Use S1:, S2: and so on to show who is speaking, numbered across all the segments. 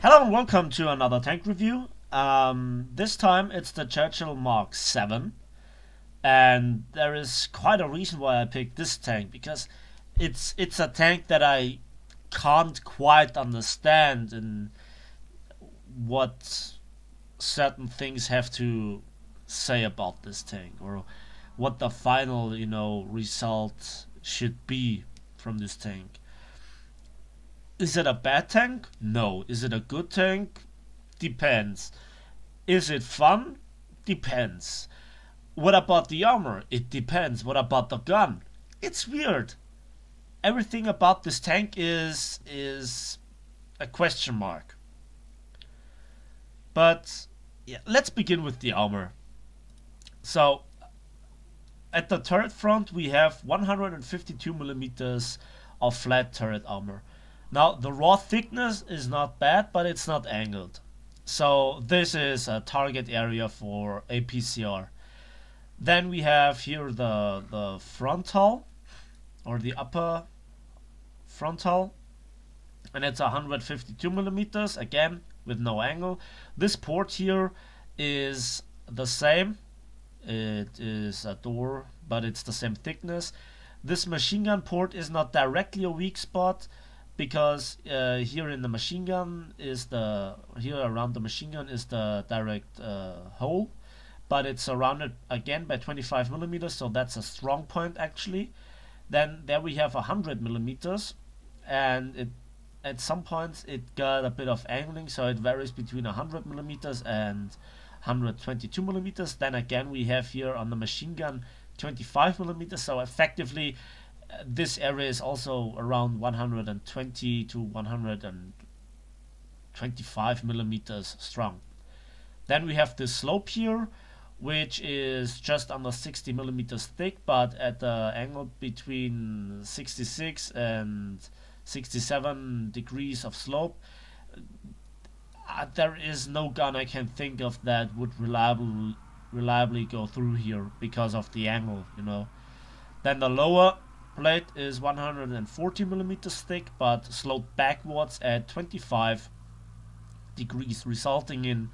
S1: Hello and welcome to another tank review. This time it's the Churchill Mk 7, and there is quite a reason why I picked this tank, because it's a tank that I can't quite understand and what certain things have to say about this tank, or what the final result should be from this tank. Is it a bad tank? No. Is it a good tank? Depends. Is it fun? Depends. What about the armor? It depends. What about the gun? It's weird. Everything about this tank is a question mark. But yeah, let's begin with the armor. So at the turret front we have 152 millimeters of flat turret armor. Now the raw thickness is not bad, but it's not angled. So this is a target area for APCR. Then we have here the frontal, or the upper frontal, and it's 152 millimeters, again with no angle. This port here is the same. It is a door, but it's the same thickness. This machine gun port is not directly a weak spot, because here in the machine gun is here around the machine gun is the direct hole, but it's surrounded again by 25 millimeters, so that's a strong point actually. Then there we have 100 millimeters, and at some points it got a bit of angling, so it varies between 100 millimeters and 122 millimeters. Then again we have here on the machine gun 25 millimeters, so effectively this area is also around 120 to 125 millimeters strong. Then we have this slope here, which is just under 60 millimeters thick, but at the angle between 66 and 67 degrees of slope. There is no gun I can think of that would reliably go through here because of the angle, Then the lower plate is 140 millimeters thick, but sloped backwards at 25 degrees, resulting in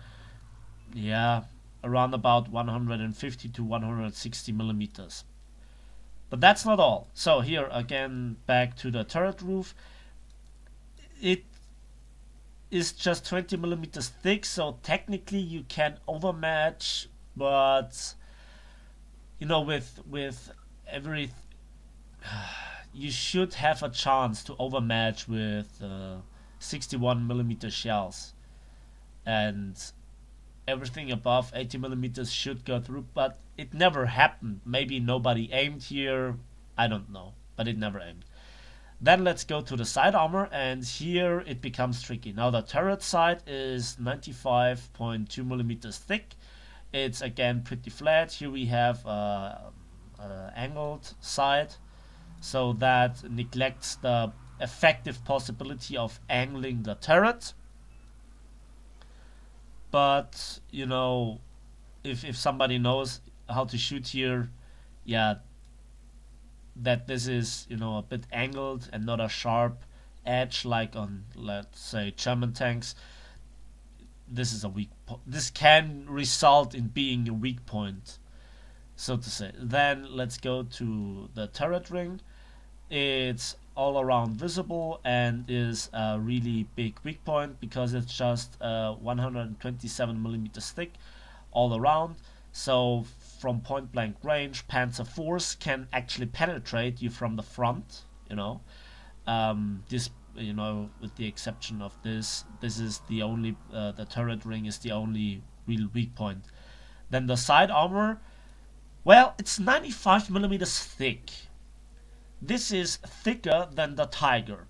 S1: around about 150 to 160 millimeters. But that's not all. So here again, back to the turret roof. It is just 20 millimeters thick, so technically you can overmatch, but with every you should have a chance to overmatch with 61 millimeter shells, and everything above 80 millimeters should go through, but it never happened. Maybe nobody aimed here, I don't know, but it never aimed. Then let's go to the side armor, and here it becomes tricky. Now the turret side is 95.2 millimeters thick. It's again pretty flat. Here we have angled side, so that neglects the effective possibility of angling the turret. But if somebody knows how to shoot here, that this is a bit angled and not a sharp edge like on, let's say, German tanks, this is a weak this can result in being a weak point, so to say. Then let's go to the turret ring. It's all around visible and is a really big weak point because it's just 127 millimeters thick all around. So from point blank range, Panzer IVs can actually penetrate you from the front. This with the exception of this is the only the turret ring is the only real weak point. Then the side armor, well, it's 95 millimeters thick. This is thicker than the Tiger,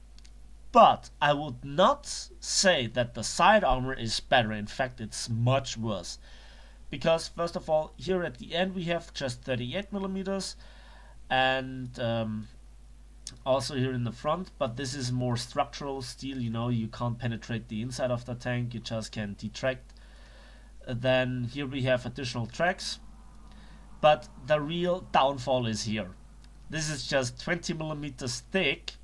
S1: but I would not say that the side armor is better. In fact, it's much worse, because first of all, here at the end we have just 38 millimeters, and also here in the front, but this is more structural steel. You can't penetrate the inside of the tank, you just can detract. Then here we have additional tracks, but the real downfall is here. This is just 20 millimeters thick,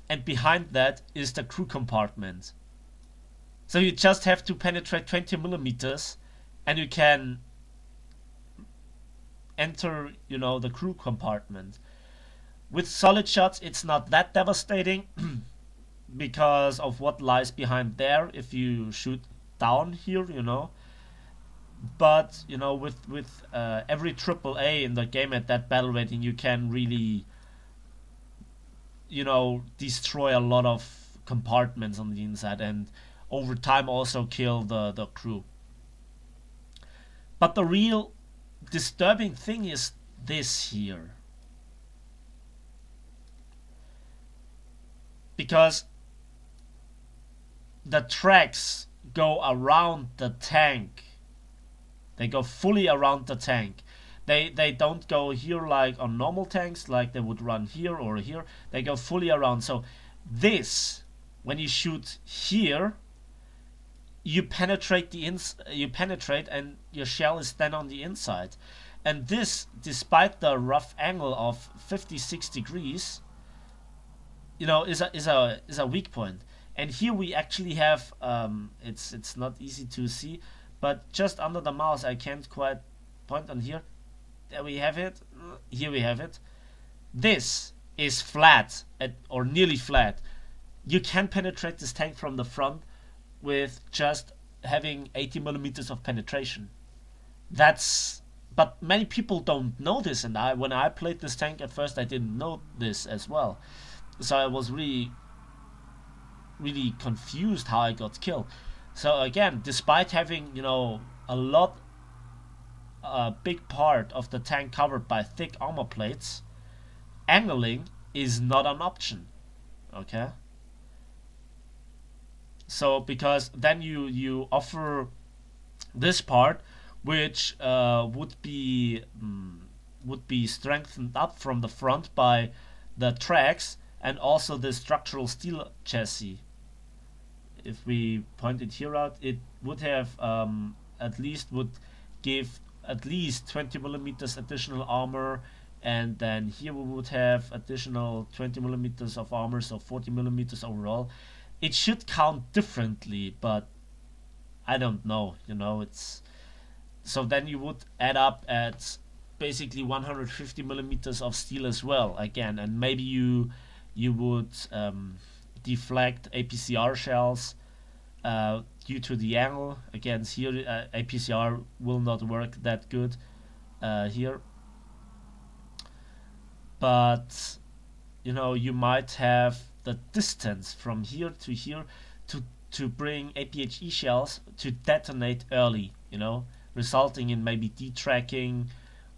S1: and behind that is the crew compartment. So you just have to penetrate 20 millimeters, and you can enter, the crew compartment. With solid shots, it's not that devastating because of what lies behind there if you shoot down here. But with every triple A in the game at that battle rating, you can really destroy a lot of compartments on the inside, and over time also kill the crew. But the real disturbing thing is this here, because the tracks go around the tank. They go fully around the tank. They don't go here like on normal tanks, like they would run here or here. They go fully around. So this, when you shoot here, you penetrate and your shell is then on the inside. And this, despite the rough angle of 56 degrees, is a weak point. And here we actually have it's not easy to see, but just under the mouse I can't quite point on here. There we have it. Here we have it. This is flat or nearly flat. You can penetrate this tank from the front with just having 80 millimeters of penetration. But many people don't know this, and when I played this tank at first I didn't know this as well. So I was really confused how I got killed. So again, despite having a big part of the tank covered by thick armor plates, angling is not an option. Okay. So because then you offer this part, which would be strengthened up from the front by the tracks and also the structural steel chassis. If we point it here out, it would have would give at least 20 millimeters additional armor, and then here we would have additional 20 millimeters of armor, so 40 millimeters overall. It should count differently, but I don't know. It's so then you would add up at basically 150 millimeters of steel as well again, and maybe you would deflect APCR shells due to the angle. Again, here APCR will not work that good here, but you might have the distance from here to here to bring APHE shells to detonate early, resulting in maybe detracking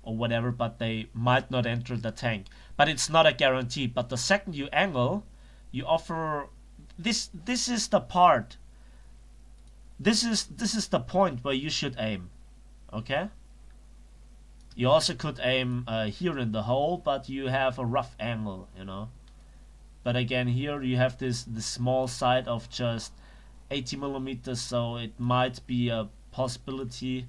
S1: or whatever, but they might not enter the tank. But it's not a guarantee. But the second you angle, you offer this is the part. This is the point where you should aim. Okay? You also could aim here in the hole, but you have a rough angle, But again, here you have this small sight of just 80 millimeters, so it might be a possibility.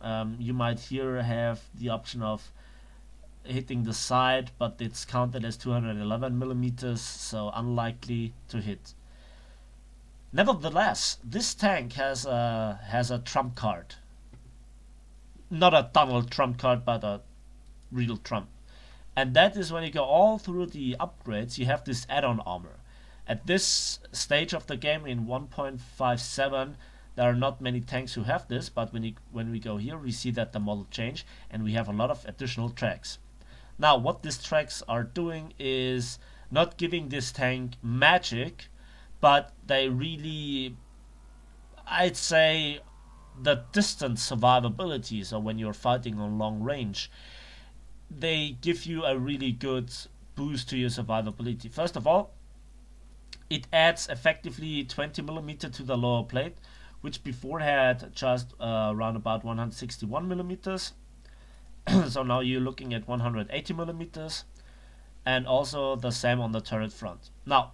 S1: You might here have the option of hitting the side, but it's counted as 211 millimeters, so unlikely to hit. Nevertheless, this tank has a trump card. Not a Donald Trump card, but a real Trump. And that is when you go all through the upgrades, you have this add-on armor. At this stage of the game in 1.57, there are not many tanks who have this, but when we go here, we see that the model changed, and we have a lot of additional tracks. Now, what these tracks are doing is not giving this tank magic, but they really, I'd say, the distance survivability. So when you're fighting on long range, they give you a really good boost to your survivability. First of all, it adds effectively 20 millimeter to the lower plate, which before had just around about 161 millimeters. So now you're looking at 180 millimeters, and also the same on the turret front. Now,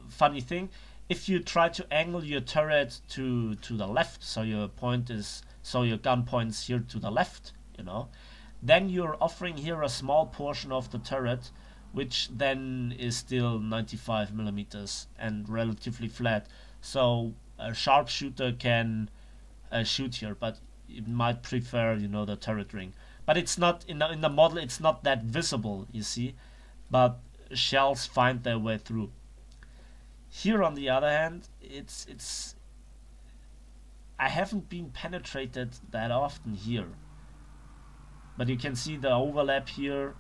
S1: funny thing, if you try to angle your turret to the left, so your gun points here to the left, then you're offering here a small portion of the turret, which then is still 95 millimeters and relatively flat. So a sharpshooter can shoot here, but it might prefer, the turret ring. But it's not in the model. It's not that visible, you see. But shells find their way through. Here, on the other hand, it's I haven't been penetrated that often here, but you can see the overlap here.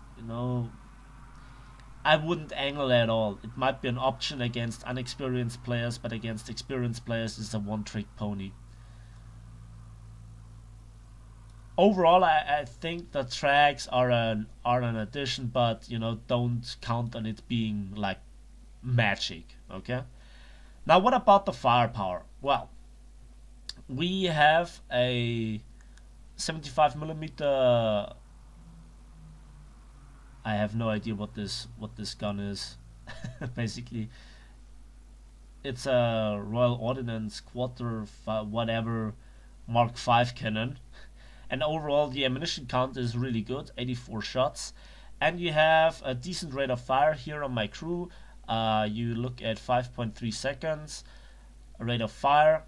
S1: I wouldn't angle at all. It might be an option against unexperienced players, but against experienced players, it's a one-trick pony. Overall, I think the tracks are an addition, but don't count on it being like magic. Okay. Now, what about the firepower? Well, we have a 75 millimeter. I have no idea what this gun is. Basically, it's a Royal Ordnance Quarter whatever Mark V cannon, and overall the ammunition count is really good, 84 shots, and you have a decent rate of fire here on my crew. You look at 5.3 seconds rate of fire.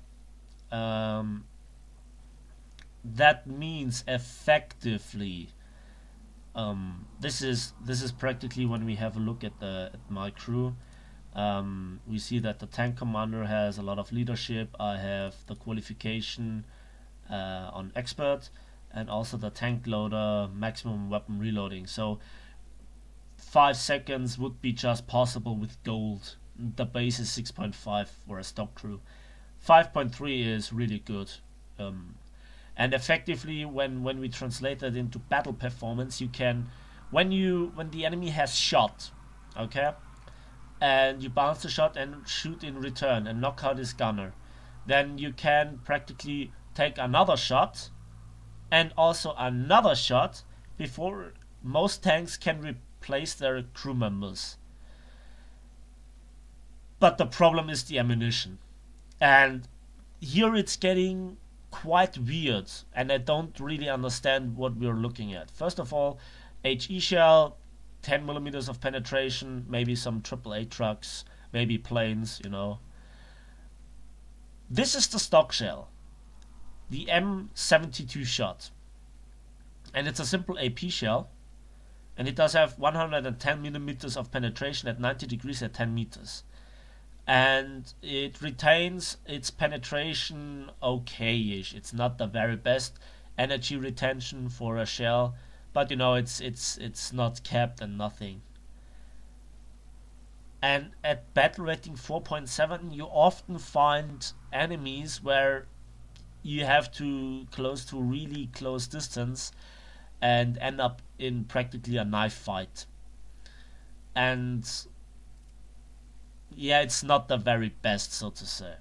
S1: That means effectively, this is practically when we have a look at my crew. We see that the tank commander has a lot of leadership. I have the qualification on expert, and also the tank loader maximum weapon reloading. So 5 seconds would be just possible with gold. The base is 6.5 for a stock crew. 5.3 is really good. And effectively, when we translate that into battle performance, you can, when the enemy has shot, okay, and you bounce the shot and shoot in return and knock out his gunner, then you can practically take another shot and also another shot before most tanks can replace their crew members. But the problem is the ammunition, and here it's getting quite weird, and I don't really understand what we're looking at. First of all, HE shell, 10 millimeters of penetration, maybe some AAA trucks, maybe planes, This is the stock shell, the M72 shot, and it's a simple AP shell, and it does have 110 millimeters of penetration at 90 degrees at 10 meters. And it retains its penetration okay-ish. It's not the very best energy retention for a shell, but it's not capped and nothing. And at battle rating 4.7, you often find enemies where you have to close to really close distance and end up in practically a knife fight. And yeah, it's not the very best, so to say.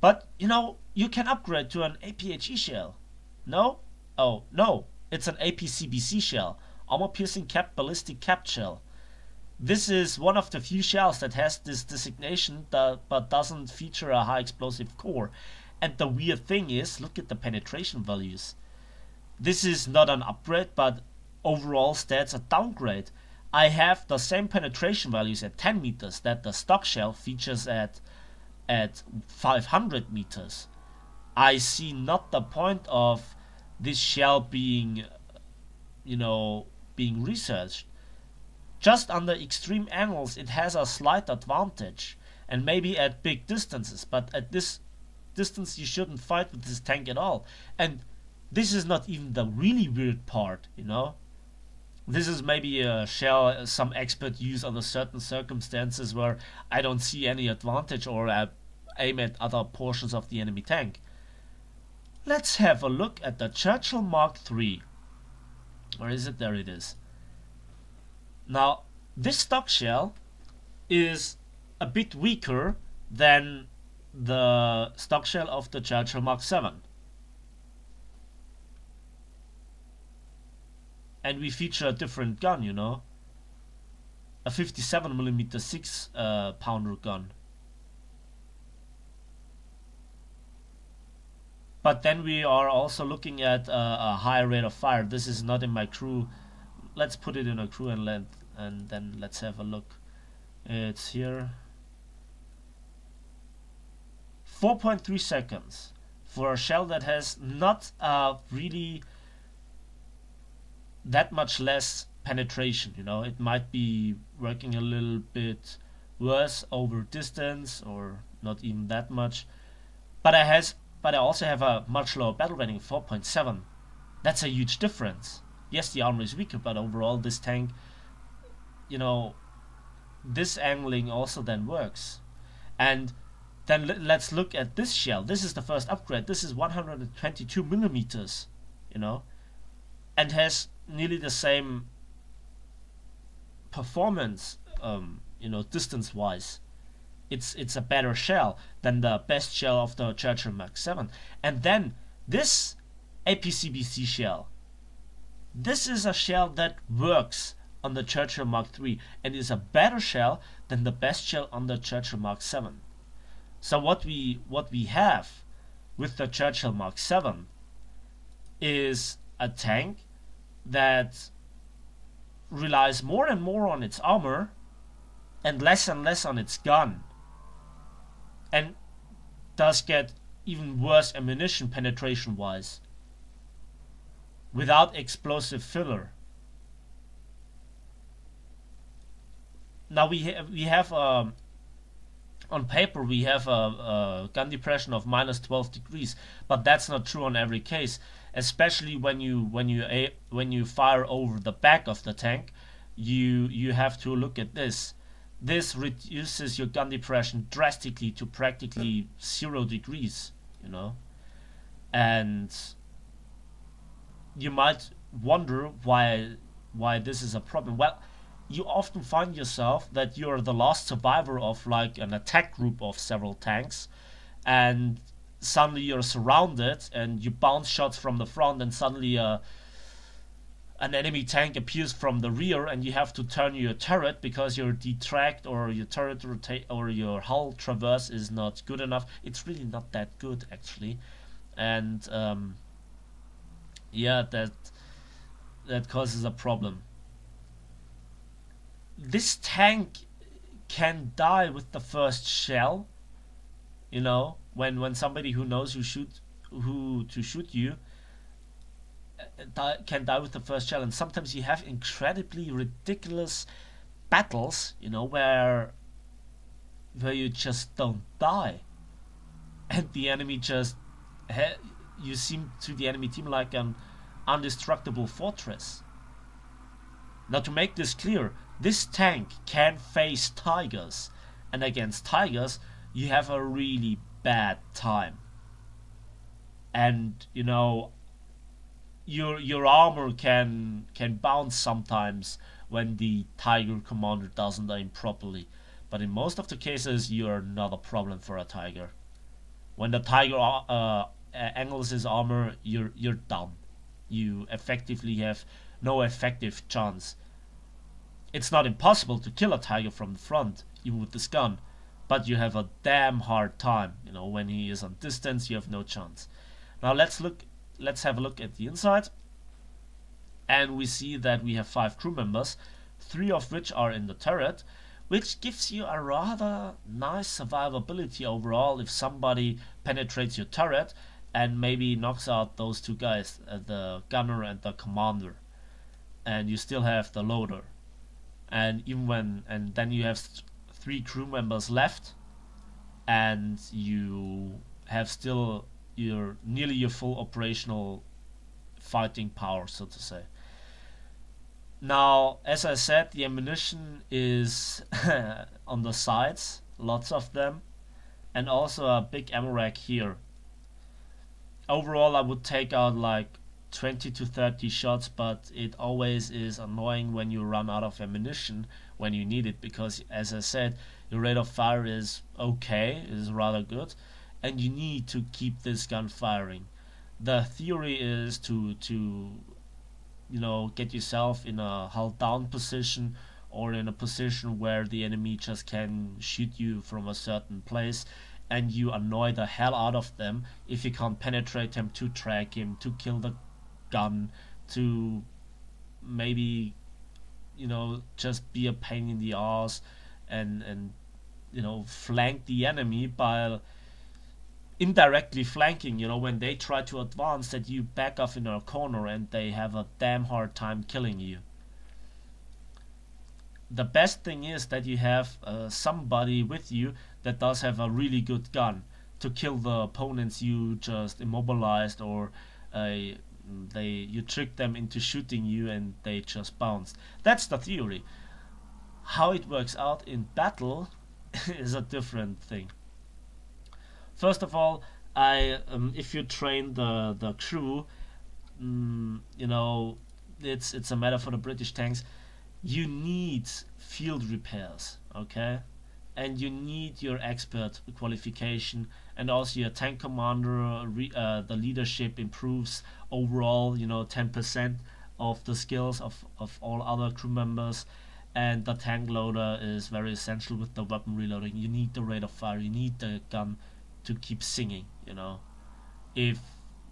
S1: But, you can upgrade to an APHE shell. No? Oh, no. It's an APCBC shell. Armor-piercing capped ballistic capped shell. This is one of the few shells that has this designation but doesn't feature a high explosive core. And the weird thing is, look at the penetration values. This is not an upgrade, but overall stats a downgrade. I have the same penetration values at 10 meters that the stock shell features at 500 meters. I see not the point of this shell being researched. Just under extreme angles it has a slight advantage, and maybe at big distances, but at this distance you shouldn't fight with this tank at all. And this is not even the really weird part, This is maybe a shell some expert use under certain circumstances where I don't see any advantage, or aim at other portions of the enemy tank. Let's have a look at the Churchill Mark III. Or is it? There it is. Now, this stock shell is a bit weaker than the stock shell of the Churchill Mark VII. And we feature a different gun, a 57mm 6-pounder gun. But then we are also looking at a higher rate of fire. This is not in my crew. Let's put it in a crew and then let's have a look. It's here. 4.3 seconds for a shell that has not really that much less penetration. It might be working a little bit worse over distance or not even that much. But I also have a much lower battle rating, 4.7. That's a huge difference. Yes, the armor is weaker, but overall this tank, you know, this angling also then works. And then let's look at this shell. This is the first upgrade. This is 122 millimeters, you know, and has nearly the same performance, distance-wise. It's a better shell than the best shell of the Churchill Mk. And then this APCBC shell. This is a shell that works on the Churchill Mark III and is a better shell than the best shell on the Churchill Mark VII. So what we have with the Churchill Mark VII is a tank that relies more and more on its armor and less on its gun, and does get even worse ammunition penetration wise without explosive filler. Now we have on paper we have a gun depression of minus 12 degrees, but that's not true on every case. Especially when you fire over the back of the tank, you have to look at this. This reduces your gun depression drastically to practically 0 degrees, and you might wonder why this is a problem. Well, you often find yourself that you're the last survivor of like an attack group of several tanks, and suddenly you're surrounded and you bounce shots from the front, and suddenly an enemy tank appears from the rear, and you have to turn your turret because your detract or your turret rotate or your hull traverse is not good enough. It's really not that good actually, and that causes a problem. This tank can die with the first shell, when somebody who knows who to shoot you can die with the first shell. And sometimes you have incredibly ridiculous battles, where you just don't die, and the enemy just you seem to the enemy team like an indestructible fortress. Now, to make this clear, this tank can face tigers, and against tigers you have a really bad time. And your armor can bounce sometimes when the tiger commander doesn't aim properly, but in most of the cases you're not a problem for a tiger. When the tiger angles his armor, you're done. You effectively have no effective chance. It's not impossible to kill a tiger from the front, even with this gun, but you have a damn hard time. When he is on distance, you have no chance. Now let's have a look at the inside, and we see that we have 5 crew members, 3 of which are in the turret, which gives you a rather nice survivability overall if somebody penetrates your turret and maybe knocks out those 2 guys, the gunner and the commander, and you still have the loader. And then you have 3 crew members left, and you have still nearly your full operational fighting power, so to say. Now, as I said, the ammunition is on the sides, lots of them, and also a big ammo rack here. Overall, I would take out like 20 to 30 shots, but it always is annoying when you run out of ammunition when you need it, because as I said, your rate of fire is okay, is rather good, and you need to keep this gun firing. The theory is to get yourself in a hull down position, or in a position where the enemy just can shoot you from a certain place, and you annoy the hell out of them if you can't penetrate him, to track him, to kill the gun, to maybe just be a pain in the ass and flank the enemy by indirectly flanking, you know, when they try to advance, that you back off in a corner and they have a damn hard time killing you. The best thing is that you have somebody with you that does have a really good gun to kill the opponents you just immobilized, or you trick them into shooting you and they just bounce. That's the theory. How it works out in battle is a different thing. First of all, if you train the crew, you know, it's a matter for the British tanks. You need field repairs, okay, and you need your expert qualification, and also your tank commander. The leadership improves overall, you know, 10% of the skills of all other crew members. And the tank loader is very essential with the weapon reloading. You need the rate of fire, you need the gun to keep singing, you know. If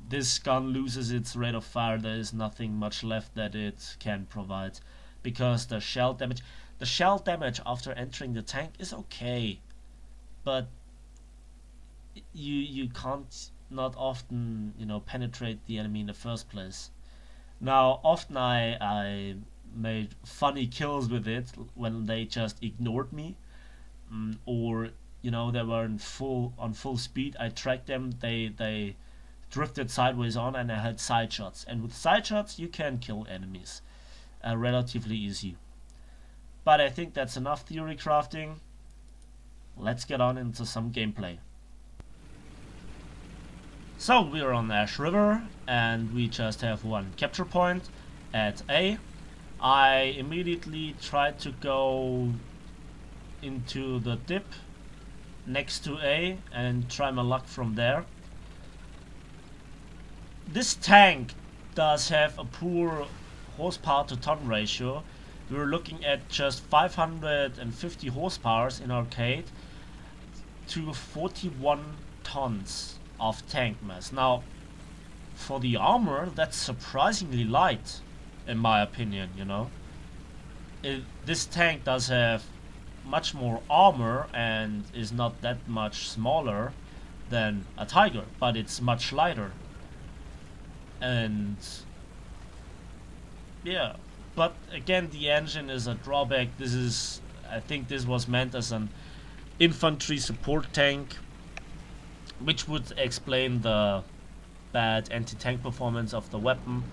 S1: this gun loses its rate of fire, there is nothing much left that it can provide, because the shell damage after entering the tank is okay, but you can't not often, you know, penetrate the enemy in the first place. Now, often I made funny kills with it when they just ignored me, or you know, they were on full speed. I tracked them, they drifted sideways on, and I had side shots. And with side shots, you can kill enemies relatively easy. But I think that's enough theory crafting. Let's get on into some gameplay. So we are on Ash River, and we just have one capture point at A. I immediately tried to go into the dip next to A and try my luck from there. This tank does have a poor horsepower to ton ratio. We're looking at just 550 horsepower in arcade to 41 tons of tank mass. Now, for the armor, that's surprisingly light, in my opinion, you know. This tank does have much more armor and is not that much smaller than a Tiger, but it's much lighter. And yeah, but again, the engine is a drawback. I think this was meant as an infantry support tank, which would explain the bad anti-tank performance of the weapon.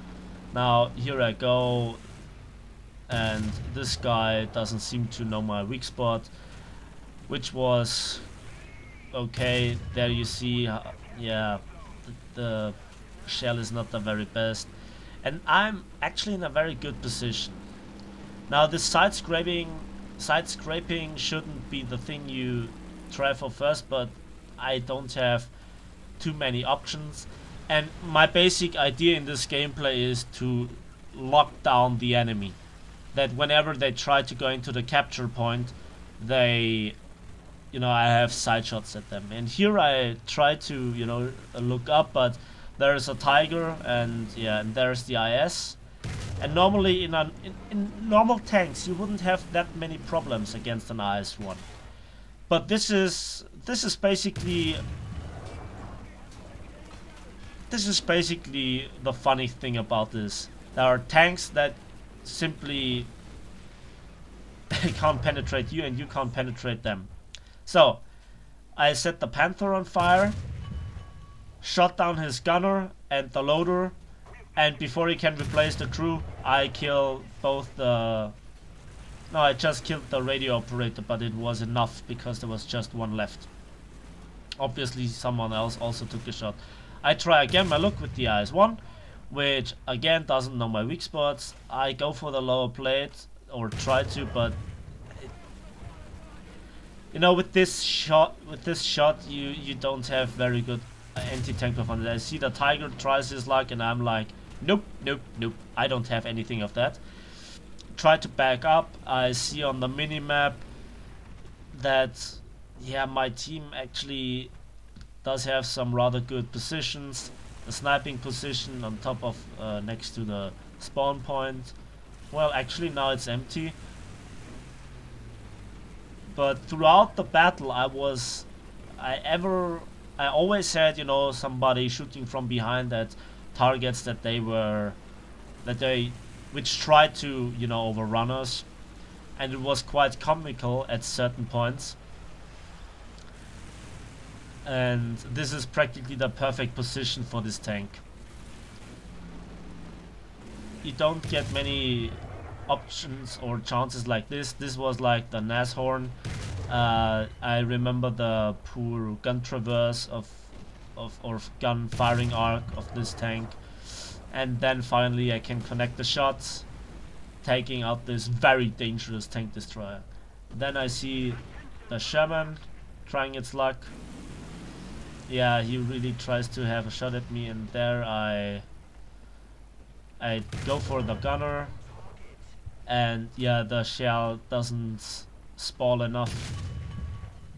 S1: Now here I go, and this guy doesn't seem to know my weak spot, which was okay. There you see, yeah, the shell is not the very best, and I'm actually in a very good position. Now this side scraping shouldn't be the thing you try for first, but I don't have too many options, and my basic idea in this gameplay is to lock down the enemy, that whenever they try to go into the capture point, I have side shots at them. And here I try to, look up, but there's a Tiger, and there's the IS. And normally in normal tanks you wouldn't have that many problems against an IS-1. But this is basically the funny thing about this. There are tanks that simply can't penetrate you, and you can't penetrate them. So I set the Panther on fire, shot down his gunner and the loader, and before he can replace the crew, I kill both the... No, I just killed the radio operator, but it was enough because there was just one left. Obviously someone else also took a shot. I try again my luck with the IS-1, which again doesn't know my weak spots. I go for the lower plate, or try to, but with this shot you don't have very good anti-tank performance. I see the Tiger tries his luck, and I'm like, nope, I don't have anything of that. Try to back up. I see on the mini-map that my team actually does have some rather good positions. The sniping position on top of next to the spawn point. Well, actually now it's empty. But throughout the battle I I always had, you know, somebody shooting from behind at targets that they which tried to, you know, overrun us, and it was quite comical at certain points. And this is practically the perfect position for this tank. You don't get many options or chances like this. This was like the Nashorn. I remember the poor gun traverse of or gun firing arc of this tank, and then finally I can connect the shots, taking out this very dangerous tank destroyer. Then I see the Sherman trying its luck. Yeah, he really tries to have a shot at me, and there I go for the gunner, and yeah, the shell doesn't spawn enough.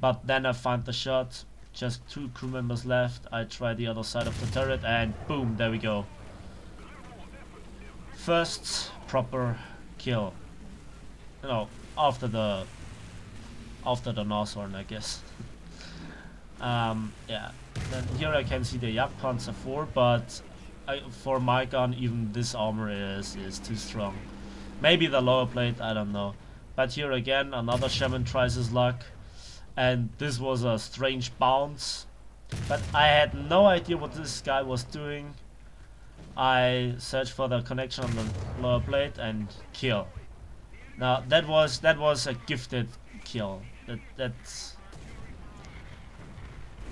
S1: But then I find the shot. Just 2 crew members left. I try the other side of the turret, and boom, there we go. First proper kill. You know, after the Nashorn, I guess. Yeah. Then here I can see the Jagdpanzer 4, but for my gun, even this armor is too strong. Maybe the lower plate, I don't know. But here again, another Shaman tries his luck, and this was a strange bounce. But I had no idea what this guy was doing. I searched for the connection on the lower plate and kill. Now that was a gifted kill. That's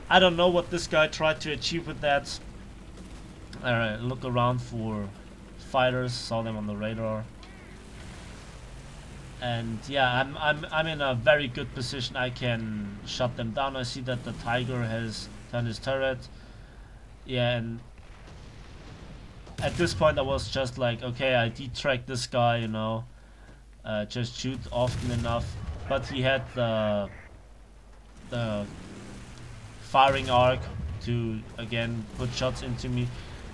S1: I don't know what this guy tried to achieve with that. Look around for fighters, saw them on the radar. And yeah, I'm in a very good position. I can shut them down. I see that the Tiger has turned his turret. Yeah, and at this point I was just like, okay, I detrack this guy, you know, just shoot often enough. But he had the firing arc to again put shots into me.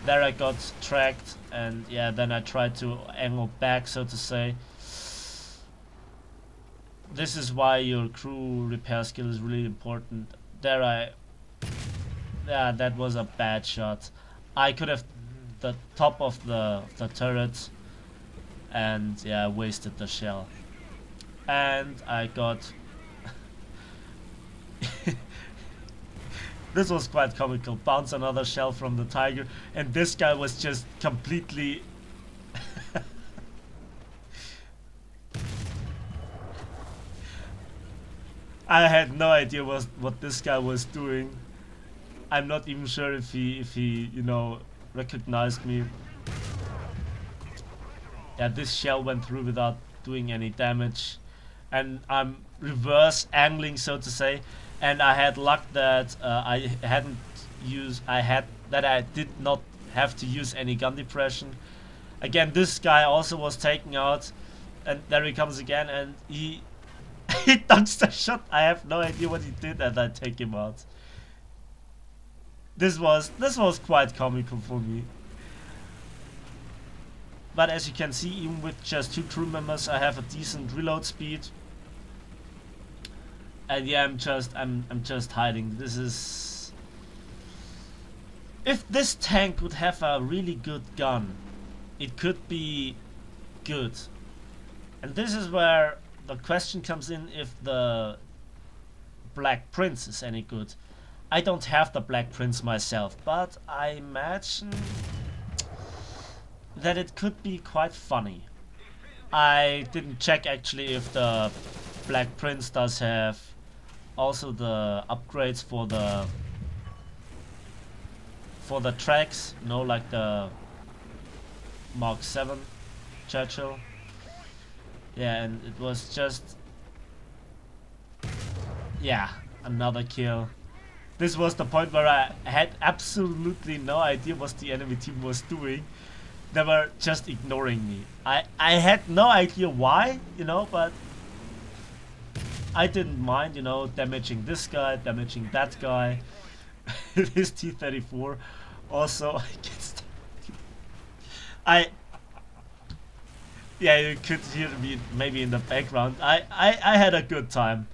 S1: There I got tracked, and yeah, then I tried to angle back, so to say. This is why your crew repair skill is really important. Yeah, that was a bad shot. I could have the top of the turret, and yeah, wasted the shell. And I got this was quite comical. Bounce another shell from the Tiger, and this guy was just completely I had no idea what this guy was doing. I'm not even sure if he you know recognized me. Yeah, this shell went through without doing any damage, and I'm reverse angling, so to say. And I had luck that I did not have to use any gun depression. Again, this guy also was taken out, and there he comes again, and he he dodged the shot. I have no idea what he did, and I take him out. This was quite comical for me. But as you can see, even with just 2 crew members, I have a decent reload speed. And yeah, I'm just hiding. This is, if this tank would have a really good gun, it could be good. And this is where the question comes in, if the Black Prince is any good. I don't have the Black Prince myself, but I imagine that it could be quite funny. I didn't check actually if the Black Prince does have also the upgrades for the tracks, you know, like the Mark VII Churchill. Yeah, and it was just, yeah, another kill. This was the point where I had absolutely no idea what the enemy team was doing. They were just ignoring me. I had no idea why, you know, but I didn't mind, you know, damaging this guy, damaging that guy. This T-34 also against. Yeah, you could hear me maybe in the background. I had a good time.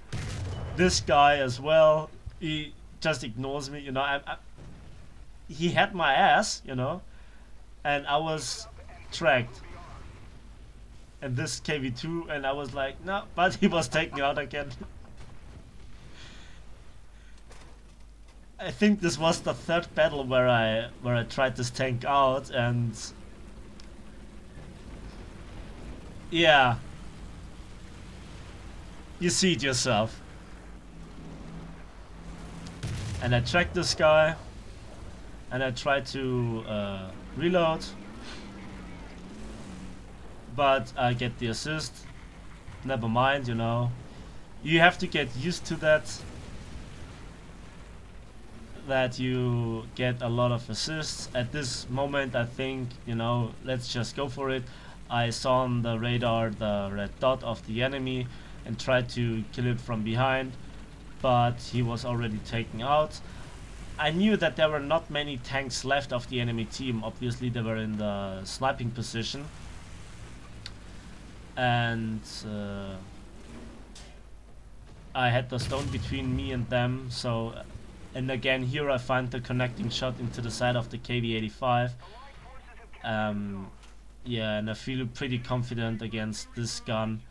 S1: This guy as well, he just ignores me. He had my ass, and I was tracked. And this KV2, and I was like, no, but he was taken out again. I think this was the third battle where I tried this tank out, and yeah, you see it yourself. And I tracked this guy, and I tried to reload, but I get the assist. Never mind, you have to get used to that you get a lot of assists. At this moment, I think, let's just go for it. I saw on the radar the red dot of the enemy and tried to kill it from behind, but he was already taken out. I knew that there were not many tanks left of the enemy team. Obviously they were in the sniping position, and I had the stone between me and them, so, and again here I find the connecting shot into the side of the KV-85. Yeah, and I feel pretty confident against this gun.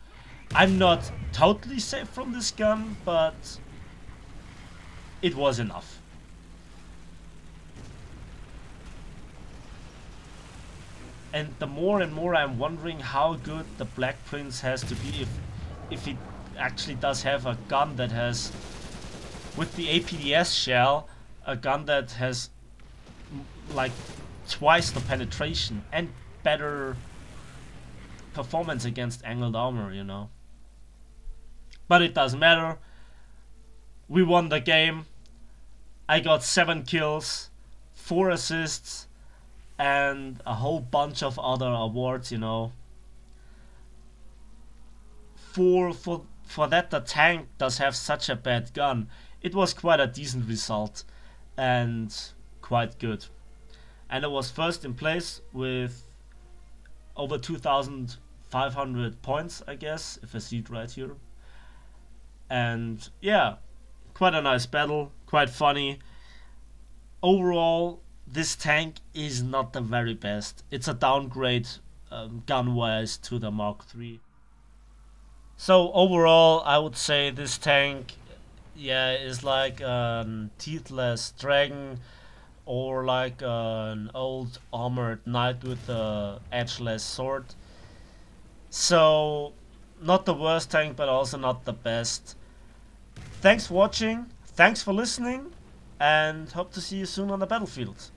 S1: I'm not totally safe from this gun, but it was enough. And the more and more I'm wondering how good the Black Prince has to be if he actually does have a gun that has, with the APDS shell, a gun that has like twice the penetration and better performance against angled armor, But it doesn't matter. We won the game. I got 7 kills, 4 assists, and a whole bunch of other awards, For that the tank does have such a bad gun, it was quite a decent result and quite good. And I was first in place with over 2,500 points, I guess, if I see it right here. And yeah, quite a nice battle, quite funny. Overall, this tank is not the very best. It's a downgrade gun-wise to the Mark III. So overall, I would say this tank, is like a teethless dragon, or like an old armored knight with a edgeless sword. So not the worst tank, but also not the best. Thanks for watching, thanks for listening, and hope to see you soon on the battlefield.